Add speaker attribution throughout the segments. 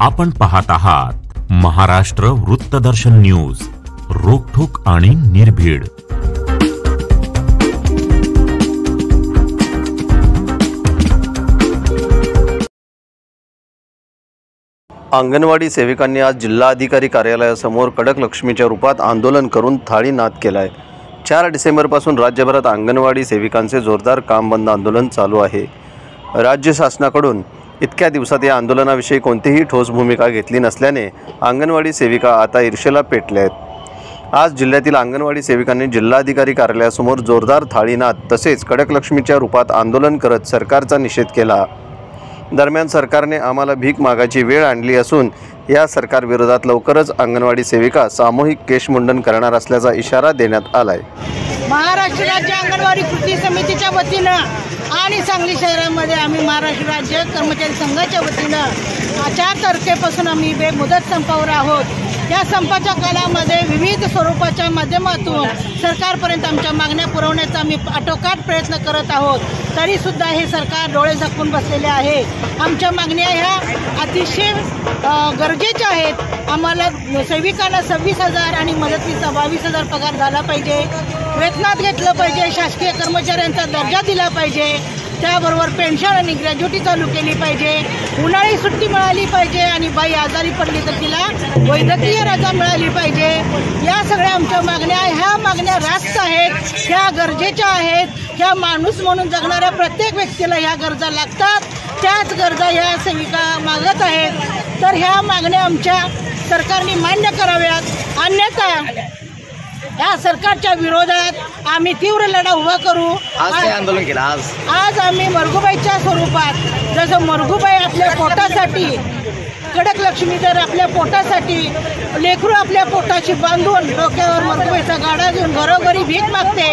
Speaker 1: आपण पाहत आहात महाराष्ट्र वृत्तदर्शन न्यूज, रोखठोक आणि निर्भीड।
Speaker 2: अंगणवाडी सेविकांनी आज जिल्हाधिकारी कार्यालयासमोर कडक लक्ष्मीच्या रूपात आंदोलन करून थाळी नाद केलाय। 4 डिसेंबरपासून राज्यभरात अंगणवाडी सेविकांचे जोरदार काम बंद आंदोलन चालू आहे। राज्य शासनाकडून इतक्या दिवसात या आंदोलनाविषयी कोणतीही ठोस भूमिका घेतली नसल्याने अंगणवाडी सेविका आता ईर्षेला पेटल्या आहेत। आज जिल्ह्यातील अंगणवाडी सेविकांनी जिल्हाधिकारी कार्यालयासमोर जोरदार थाळीनाद तसेच कडक लक्ष्मीच्या रूपात आंदोलन करत सरकारचा निषेध केला। दरम्यान सरकारने आम्हाला भीक मागायची वेळ आणली असून या सरकार विरोधात लवकरच अंगणवाडी सेविका सामूहिक केशमुंडन करणार असल्याचा इशारा देण्यात आलाय।
Speaker 3: महाराष्ट्र राज्य अंगणवाडी कृती समितीच्या वतीनं आणि सांगली शहरामध्ये आम्ही महाराष्ट्र राज्य कर्मचारी संघाच्या वतीनं 4 तारखेपासून आम्ही बेमुदत संपावर आहोत। या संपाच्या काळामध्ये विविध स्वरूपाच्या माध्यमातून सरकारपर्यंत आमच्या मागण्या पुरवण्याचा आम्ही आटोकाट प्रयत्न करत आहोत, तरी सुद्धा हे सरकार डोळे झाकून बसलेले आहे। आमच्या मागण्या ह्या अतिशय गरजेच्या आहेत। आम्हाला सेविकांना 26,000 आणि मदतीचा 22,000 पगार झाला पाहिजे, वेतनात घेतलं पाहिजे, शासकीय कर्मचाऱ्यांचा दर्जा दिला पाहिजे, त्याबरोबर पेन्शन आणि ग्रॅज्युटी चालू केली पाहिजे, उन्हाळी सुट्टी मिळाली पाहिजे आणि बाई आजारी पडली तर तिला वैद्यकीय रजा मिळाली पाहिजे। या सगळ्या आमच्या मागण्या, ह्या मागण्या रास्त आहेत, ह्या गरजेच्या आहेत। ह्या माणूस म्हणून जगणाऱ्या प्रत्येक व्यक्तीला ह्या गरजा लागतात, त्याच गरजा ह्या सेविका मागत आहेत। तर ह्या मागण्या आमच्या सरकारने मान्य कराव्यात, अन्यथा या सरकारच्या विरोधात आम्ही तीव्र लढा उभा करू।
Speaker 2: आज काय आंदोलन केलं?
Speaker 3: आज आम्ही मरगुबाईच्या स्वरूपात, जसं मरगुबाई आपल्या पोटासाठी, कडक लक्ष्मी तर आपल्या पोटासाठी, लेकरू आपल्या पोटाशी बांधून डोक्यावर मरगुबाईचा गाडा घेऊन घरोघरी भीक मागते,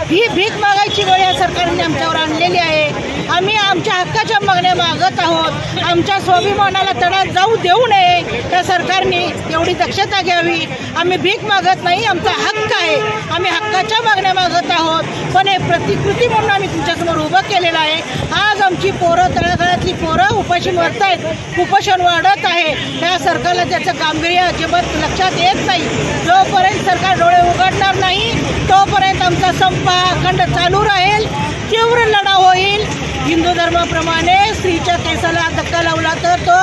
Speaker 3: ही भीक मागायची वेळ या सरकारने आमच्यावर आणलेली आहे। आम्ही आमच्या हक्काच्या मागण्या मागत आहोत। आमच्या स्वाभिमानाला तडा जाऊ देऊ नये, त्या सरकारने एवढी दक्षता घ्यावी। आम्ही भीक मागत नाही, आमचा हक्क आहे, आम्ही हक्काच्या मागण्या मागत आहोत। पण हे प्रतिकृती म्हणून आम्ही तुमच्यासमोर उभं केलेलं आहे। आज आमची पोरं, तळागाळातली पोरं उपाशी मरत आहेत, कुपोषण वाढत आहे। त्या सरकारला त्याचं गांभीर्य अजिबात लक्षात येत नाही। जोपर्यंत सरकार डोळे उघडणार नाही तोपर्यंत आमचा संप अखंड चालू राहील, तीव्र लढा होईल। हिंदू धर्माप्रमाणे स्त्रीच्या केसाला धक्का लावला तर तो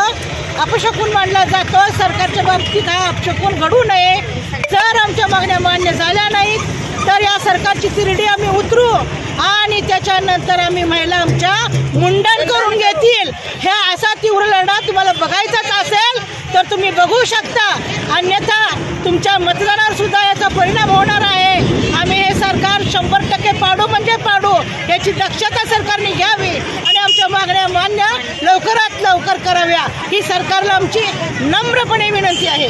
Speaker 3: अपशकुन मानला जातो। सरकारच्या बाबतीत हा अपशकुन घडू नये। जर आमच्या मागण्या मान्य झाल्या नाहीत तर या सरकारची तिरडी आम्ही उतरू आणि त्याच्यानंतर आम्ही महिला आमच्या मुंडन करून घेतील। ह्या असा तीव्र लढा तुम्हाला बघायचाच असेल तर तुम्ही बघू शकता, अन्यथा तुमच्या मतदानावर सुद्धा याचा परिणाम होणार आहे। आम्ही हे सरकार 100% पाडू म्हणजे पाडू, याची दक्षता सरकारने घ्यावी आणि आमच्या मागण्या मान्य लवकरात लवकर कराव्या, ही सरकारला आमची नम्रपणे विनंती आहे।